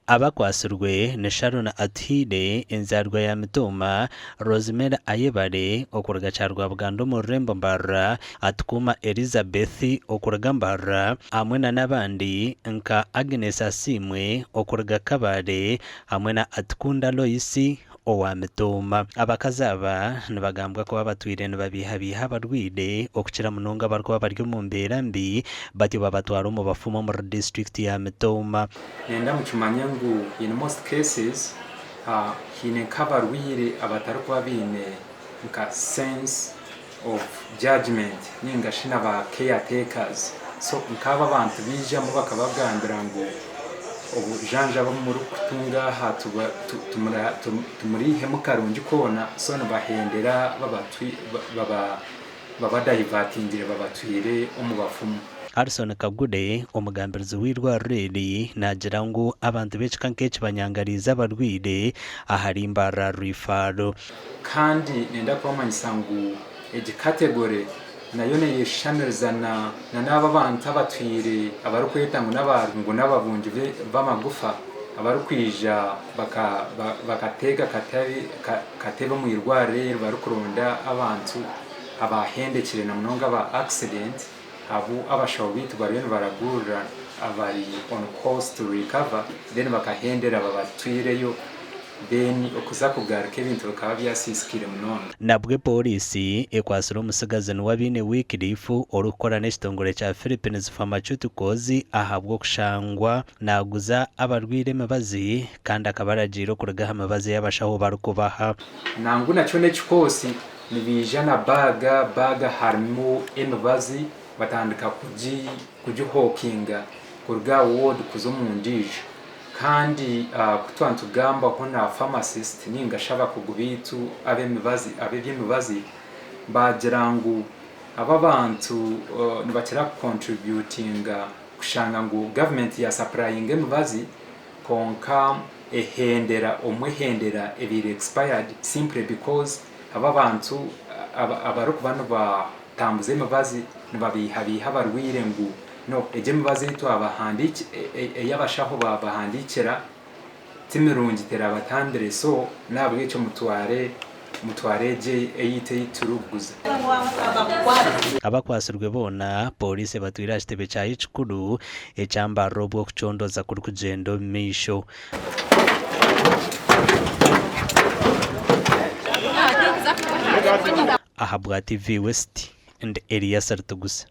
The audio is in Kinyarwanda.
abakwasirwe ne Sharon Athide enzarwa ya Mitoma Rosemary Ayebare okuraga charwa Buganda mu Rembo Mbarra atukuma Elizabeth okuraga Mbarra hamwe n'abandi nka Agnes Asimwe okuraga Kabale hamwe na Atukunda Loisi owa Mitoma. Abakazi aba nibagambwa kuba batwire nibabihabiha abarwire okukira munonga barikuba bari mu mbeera mbi batyo babatwara mu bafumo mu district ya Mitoma. Nenda mukimanya ngu in most cases hine kabarwire abatari kuba bine nka sense of judgment ninga shina ba caretakers, so nkaba abantu bijamo bakabagambira ngo obujanja bamuri kutunga hatuba tumurihe mukarungi kona so bahendera babadayivatingire babatwire omubafumu. Harrison Kagude omugambirizi w'irwarire nagira ngu abantu b'ekika nk'eki banyangariza abarwire ahari Mbarra Rifaro kandi nenda kubamanyisa ngu egi kategori nayo neyeshamiriza na n'aba bantu abatwire abari kweta ngu n'ababungi b'amagufa abari kwija bakatega katebe mu irwarire bari kuronda abantu abahendekire na munonga ba accident abo abashaho bitu bariyo baragurira abari on course to recover then bakahendera babatwireyo then okuza kugaruka ebintu bikaba byasisikire munonga. Nabwe polisi ekwasira omusigazi wabine Wycliffe orukora n'ekitongole kya Philippines Pharmaceuticals ahabwa okushangwa naguza abarwire emibazi kandi akabaragira okurugaho emibazi y'abashaho barikubaha. Nangu nakyo n'ekikosi nibija na baga harimu emibazi batandika kugihokinga kuruga ward kuzo mu ndije kandi kutwantugamba ho na pharmacist ninga shaba kugubitu ab'emibazi bagira ngu aba bantu nibakira contributinga kushanga ngu government ya supplying emibazi konka omwehendera ebiri expired simply because aba bantu abarukubano batambuze emibazi nibabihabiha barwire ngu no eje emibazi itu abahandiki eyabashaho babahandikira timirungi terabatandire so nabwe icyo mutware je eyite ituruguza. Abakwasirwe bona polisi batwira kitebe kya ikikuru ekyambarro bwo kucondoza kuri kugendo misho. Ahabwa TV West and Elias Artugusa.